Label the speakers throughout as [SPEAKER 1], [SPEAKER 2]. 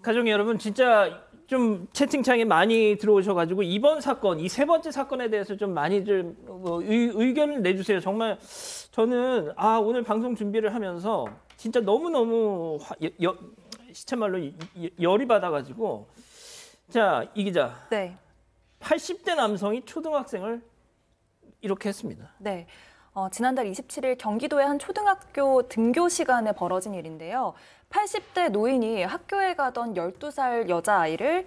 [SPEAKER 1] 가족 여러분, 진짜 좀 채팅창에 많이 들어오셔가지고 이번 사건, 이 세 번째 사건에 대해서 좀 많이 좀 의견을 내주세요. 정말 저는 오늘 방송 준비를 하면서 진짜 너무너무 시체말로 열이 받아가지고. 자, 이 기자.
[SPEAKER 2] 네.
[SPEAKER 1] 80대 남성이 초등학생을 이렇게 했습니다.
[SPEAKER 2] 네. 지난달 27일 경기도의 한 초등학교 등교 시간에 벌어진 일인데요. 80대 노인이 학교에 가던 12살 여자아이를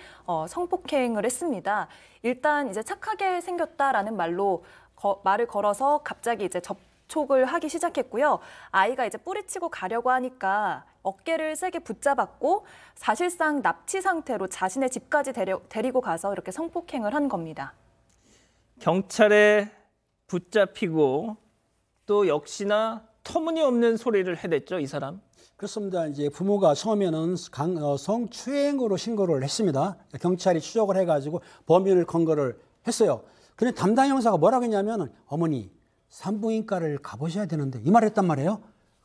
[SPEAKER 2] 성폭행을 했습니다. 일단 이제 착하게 생겼다라는 말을 걸어서 갑자기 이제 접촉을 하기 시작했고요. 아이가 이제 뿌리치고 가려고 하니까 어깨를 세게 붙잡았고 사실상 납치 상태로 자신의 집까지 데리고 가서 이렇게 성폭행을 한 겁니다.
[SPEAKER 1] 경찰에 붙잡히고 또 역시나 터무니없는 소리를 해댔죠, 이 사람.
[SPEAKER 3] 그렇습니다. 이제 부모가 처음에는 성추행으로 신고를 했습니다. 경찰이 추적을 해가지고 범인을 검거를 했어요. 그런데 담당 형사가 뭐라고 했냐면 어머니 산부인과를 가보셔야 되는데 이 말을 했단 말이에요.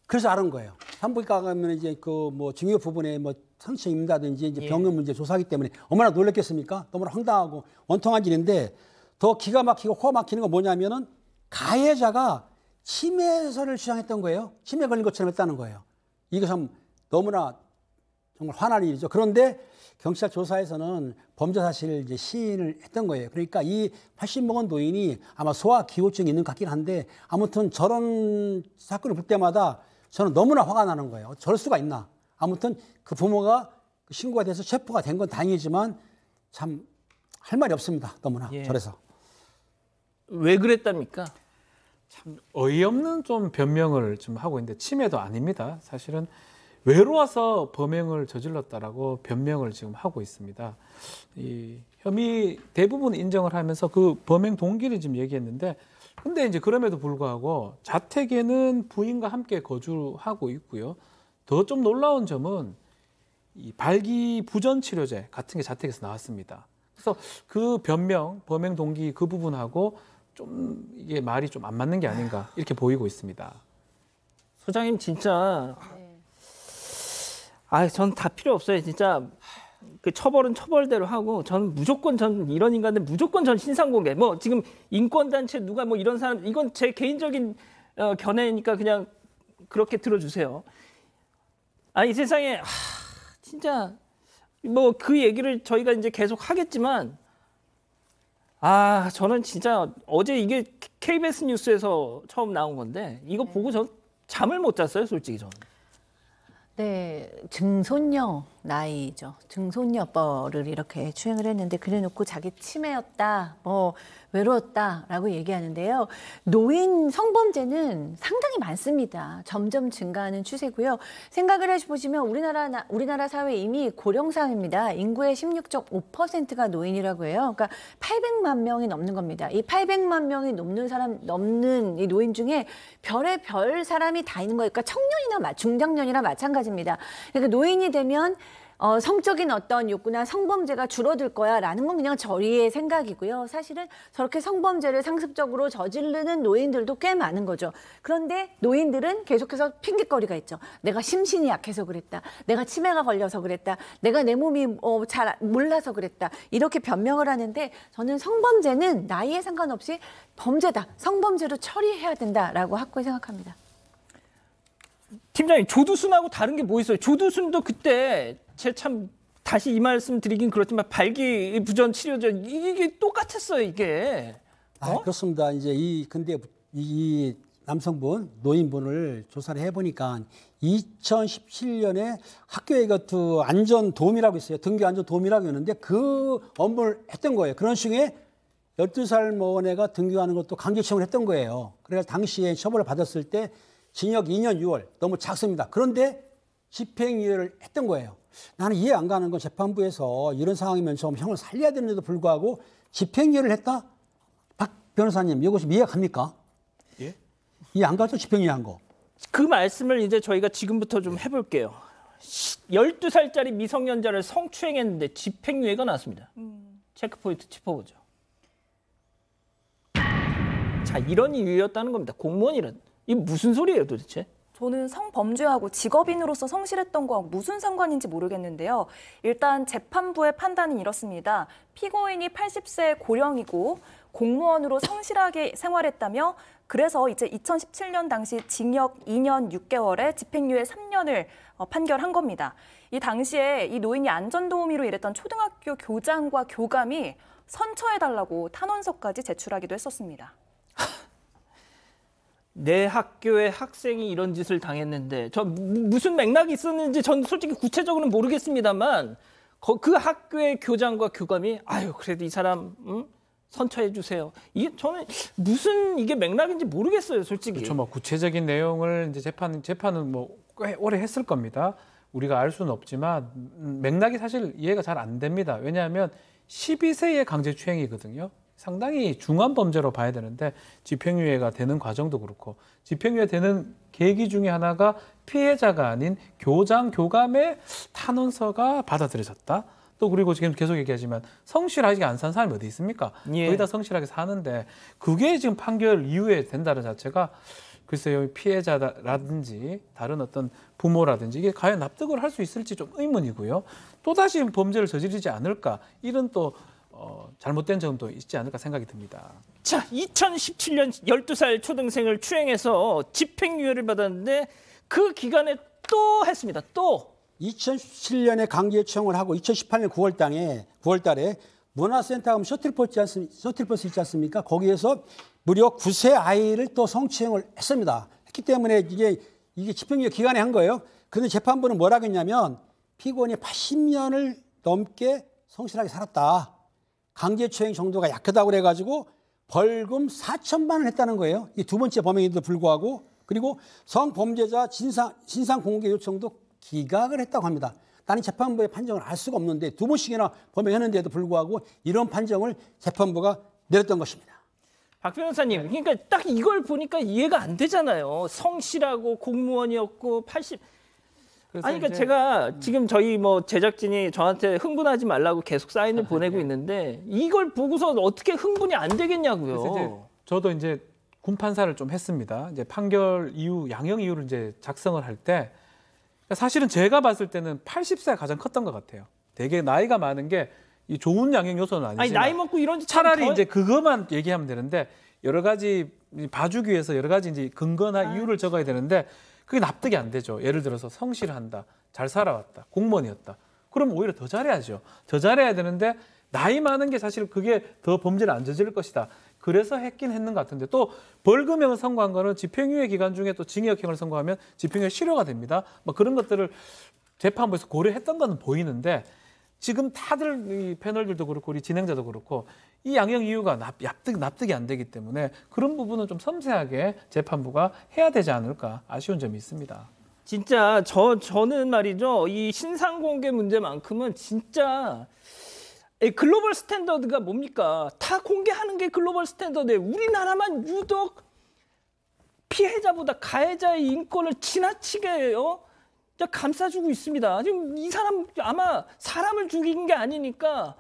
[SPEAKER 3] 그래서 알은 거예요. 산부인과 가면 이제 그 뭐 중요 부분에 뭐 상처 입는다든지 이제 병원 문제 조사하기 때문에 얼마나 놀랐겠습니까? 너무나 황당하고 원통한 일인데 더 기가 막히고 코가 막히는 건 뭐냐면은 가해자가 치매설을 주장했던 거예요. 치매 걸린 것처럼 했다는 거예요. 이거 참 너무나 정말 화날 일이죠. 그런데 경찰 조사에서는 범죄 사실을 이제 시인을 했던 거예요. 그러니까 이 80 먹은 노인이 아마 소아 기호증이 있는 것 같긴 한데 아무튼 저런 사건을 볼 때마다 저는 너무나 화가 나는 거예요. 저럴 수가 있나. 아무튼 그 부모가 신고가 돼서 체포가 된 건 다행이지만 참 할 말이 없습니다. 너무나 저래서.
[SPEAKER 1] 왜 그랬답니까?
[SPEAKER 4] 참 어이없는 좀 변명을 좀 하고 있는데 치매도 아닙니다. 사실은 외로워서 범행을 저질렀다라고 변명을 지금 하고 있습니다. 이 혐의 대부분 인정을 하면서 그 범행 동기를 지금 얘기했는데 근데 이제 그럼에도 불구하고 자택에는 부인과 함께 거주하고 있고요. 더 좀 놀라운 점은 이 발기부전 치료제 같은 게 자택에서 나왔습니다. 그래서 그 변명, 범행 동기 그 부분하고 좀 이게 말이 좀 안 맞는 게 아닌가 이렇게 보이고 있습니다.
[SPEAKER 1] 소장님 진짜 전 다 필요 없어요. 진짜 그 처벌은 처벌대로 하고 전 이런 인간들 무조건 전 신상 공개. 뭐 지금 인권 단체 누가 뭐 이런 사람 이건 제 개인적인 견해니까 그냥 그렇게 들어주세요. 이 세상에 진짜 뭐 그 얘기를 저희가 이제 계속 하겠지만 저는 진짜 어제 이게 KBS 뉴스에서 처음 나온 건데 이거 보고 전 잠을 못 잤어요, 솔직히 저는.
[SPEAKER 5] 네, 증손녀 나이죠. 증손녀뻘을 이렇게 추행을 했는데 그래놓고 자기 치매였다, 뭐 외로웠다라고 얘기하는데요. 노인 성범죄는 상당히 많습니다. 점점 증가하는 추세고요. 생각을 해보시면 우리나라 사회 이미 고령사회입니다. 인구의 16.5%가 노인이라고 해요. 그러니까 800만 명이 넘는 겁니다. 이 800만 명이 넘는 이 노인 중에 별의별 사람이 다 있는 거니까 청년이나 중장년이나 마찬가지입니다. 그러니까 노인이 되면 성적인 어떤 욕구나 성범죄가 줄어들 거야라는 건 그냥 저희의 생각이고요. 사실은 저렇게 성범죄를 상습적으로 저지르는 노인들도 꽤 많은 거죠. 그런데 노인들은 계속해서 핑계거리가 있죠. 내가 심신이 약해서 그랬다. 내가 치매가 걸려서 그랬다. 내가 내 몸이 잘 몰라서 그랬다. 이렇게 변명을 하는데 저는 성범죄는 나이에 상관없이 범죄다. 성범죄로 처리해야 된다라고 확고히 생각합니다.
[SPEAKER 1] 팀장님, 조두순하고 다른 게 뭐 있어요? 조두순도 그때 참 다시 이 말씀 드리긴 그렇지만 발기부전 치료제 이게 똑같았어요, 이게.
[SPEAKER 3] 그렇습니다. 이제 근데 이 남성분 노인분을 조사를 해보니까 2017년에 학교에 그 안전 도움이라고 있어요. 등교 안전 도움이라고 있는데 그 업무를 했던 거예요. 그런 중에 12살 먹은 애가 등교하는 것도 강제 채용을 했던 거예요. 그래서 당시에 처벌을 받았을 때 징역 2년 6월 너무 작습니다. 그런데 집행유예를 했던 거예요. 나는 이해 안 가는 건 재판부에서 이런 상황이면 좀 형을 살려야 되는데도 불구하고 집행유예를 했다? 박 변호사님, 이것이 이해 갑니까?
[SPEAKER 4] 예?
[SPEAKER 3] 이해 안 가죠? 집행유예한 거.
[SPEAKER 1] 그 말씀을 이제 저희가 지금부터 좀 해볼게요. 12살짜리 미성년자를 성추행했는데 집행유예가 나왔습니다. 체크포인트 짚어보죠. 자, 이런 이유였다는 겁니다. 공무원이란. 이게 무슨 소리예요, 도대체?
[SPEAKER 2] 저는 성범죄하고 직업인으로서 성실했던 거하고 무슨 상관인지 모르겠는데요. 일단 재판부의 판단은 이렇습니다. 피고인이 80세 고령이고 공무원으로 성실하게 생활했다며 그래서 이제 2017년 당시 징역 2년 6개월에 집행유예 3년을 판결한 겁니다. 이 당시에 이 노인이 안전도우미로 일했던 초등학교 교장과 교감이 선처해달라고 탄원서까지 제출하기도 했었습니다.
[SPEAKER 1] 내 학교의 학생이 이런 짓을 당했는데 저 무슨 맥락이 있었는지 전 솔직히 구체적으로는 모르겠습니다만 그 학교의 교장과 교감이 아유 그래도 이 사람 선처해 주세요. 이게 저는 무슨 이게 맥락인지 모르겠어요, 솔직히.
[SPEAKER 4] 그렇죠. 뭐 구체적인 내용을 이제 재판은 뭐 꽤 오래 했을 겁니다. 우리가 알 수는 없지만 맥락이 사실 이해가 잘 안 됩니다. 왜냐하면 12세의 강제추행이거든요. 상당히 중한 범죄로 봐야 되는데 집행유예가 되는 과정도 그렇고 집행유예 되는 계기 중에 하나가 피해자가 아닌 교장, 교감의 탄원서가 받아들여졌다. 또 그리고 지금 계속 얘기하지만 성실하게 안 산 사람이 어디 있습니까?
[SPEAKER 1] 예.
[SPEAKER 4] 거의 다 성실하게 사는데 그게 지금 판결 이후에 된다는 자체가 글쎄요, 피해자라든지 다른 어떤 부모라든지 이게 과연 납득을 할 수 있을지 좀 의문이고요. 또다시 범죄를 저지르지 않을까 이런 또 잘못된 점도 있지 않을까 생각이 듭니다.
[SPEAKER 1] 자, 2017년 12살 초등생을 추행해서 집행유예를 받았는데 그 기간에 또 했습니다. 또
[SPEAKER 3] 2017년에 강제추행을 하고 2018년 9월 달에 문화센터 가면 셔틀버스 있지 않습니까? 거기에서 무려 9세 아이를 또 성추행을 했습니다. 했기 때문에 이게 집행유예 기간에 한 거예요. 그런데 재판부는 뭐라고 했냐면 피고인이 80년을 넘게 성실하게 살았다. 강제추행 정도가 약하다고 그래가지고 벌금 4천만 원 했다는 거예요. 이 두 번째 범행에도 불구하고 그리고 성범죄자 진상 공개 요청도 기각을 했다고 합니다. 나는 재판부의 판정을 알 수가 없는데 두 번씩이나 범행했는데도 불구하고 이런 판정을 재판부가 내렸던 것입니다.
[SPEAKER 1] 박 변호사님, 그러니까 딱 이걸 보니까 이해가 안 되잖아요. 성실하고 공무원이었고 80. 아니, 그러니까 제가 지금 저희 뭐 제작진이 저한테 흥분하지 말라고 계속 사인을 보내고 있는데 이걸 보고서 어떻게 흥분이 안 되겠냐고요.
[SPEAKER 4] 그래서 이제 저도 이제 군 판사를 좀 했습니다. 이제 판결 이후 양형 이유를 이제 작성을 할 때 사실은 제가 봤을 때는 80세가 가장 컸던 것 같아요. 되게 나이가 많은 게 이 좋은 양형 요소는 아니지만
[SPEAKER 1] 아니 나이 먹고 이런
[SPEAKER 4] 차라리 이제 그것만 얘기하면 되는데 여러 가지 봐주기 위해서 여러 가지 이제 근거나 이유를 적어야 되는데 그게 납득이 안 되죠. 예를 들어서 성실한다, 잘 살아왔다, 공무원이었다. 그럼 오히려 더 잘해야죠. 더 잘해야 되는데 나이 많은 게 사실 그게 더 범죄를 안 저지를 것이다. 그래서 했긴 했는 것 같은데 또 벌금형을 선고한 거는 집행유예 기간 중에 또 징역형을 선고하면 집행유예 실효가 됩니다. 뭐 그런 것들을 재판부에서 고려했던 건 보이는데 지금 다들 이 패널들도 그렇고 우리 진행자도 그렇고 이 양형 이유가 납득이 안 되기 때문에 그런 부분은 좀 섬세하게 재판부가 해야 되지 않을까 아쉬운 점이 있습니다.
[SPEAKER 1] 진짜 저는 말이죠. 이 신상 공개 문제만큼은 진짜 글로벌 스탠더드가 뭡니까? 다 공개하는 게 글로벌 스탠더드예요. 우리나라만 유독 피해자보다 가해자의 인권을 지나치게 감싸주고 있습니다. 지금 이 사람 아마 사람을 죽인 게 아니니까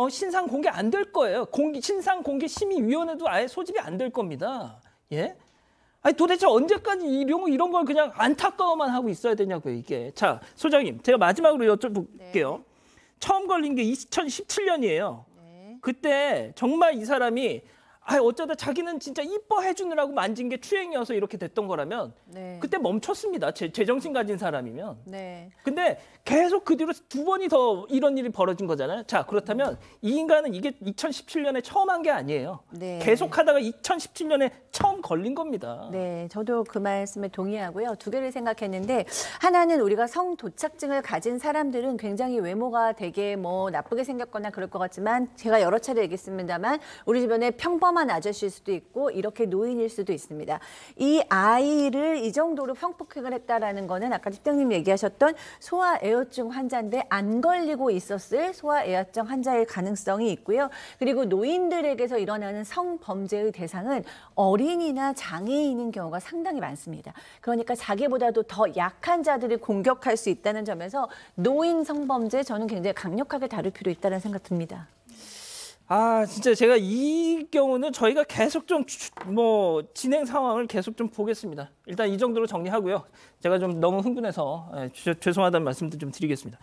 [SPEAKER 1] 신상 공개 안 될 거예요. 신상 공개 심의위원회도 아예 소집이 안 될 겁니다. 예? 아니 도대체 언제까지 이런 걸 그냥 안타까워만 하고 있어야 되냐고요, 이게. 자, 소장님, 제가 마지막으로 여쭤볼게요. 네. 처음 걸린 게 2017년이에요. 네. 그때 정말 이 사람이 어쩌다 자기는 진짜 이뻐해 주느라고 만진 게 추행이어서 이렇게 됐던 거라면 네. 그때 멈췄습니다. 제정신 가진 사람이면. 네. 근데 계속 그 뒤로 두 번이 더 이런 일이 벌어진 거잖아요. 자, 그렇다면 이 인간은 이게 2017년에 처음 한 게 아니에요. 네. 계속 하다가 2017년에 처음 걸린 겁니다.
[SPEAKER 5] 네, 저도 그 말씀에 동의하고요. 두 개를 생각했는데 하나는 우리가 성도착증을 가진 사람들은 굉장히 외모가 되게 뭐 나쁘게 생겼거나 그럴 것 같지만 제가 여러 차례 얘기했습니다만 우리 주변에 평범한 아저씨일 수도 있고 이렇게 노인일 수도 있습니다. 이 아이를 이 정도로 성폭행을 했다라는 거는 아까 팀장님 얘기하셨던 소아애호증 환자인데 안 걸리고 있었을 소아애호증 환자일 가능성이 있고요. 그리고 노인들에게서 일어나는 성범죄의 대상은 어린이나 장애인인 경우가 상당히 많습니다. 그러니까 자기보다도 더 약한 자들이 공격할 수 있다는 점에서 노인 성범죄 저는 굉장히 강력하게 다룰 필요 있다는 생각 듭니다.
[SPEAKER 1] 아, 진짜 제가 이 경우는 저희가 계속 좀 뭐 진행 상황을 계속 좀 보겠습니다. 일단 이 정도로 정리하고요. 제가 좀 너무 흥분해서 죄송하다는 말씀도 좀 드리겠습니다.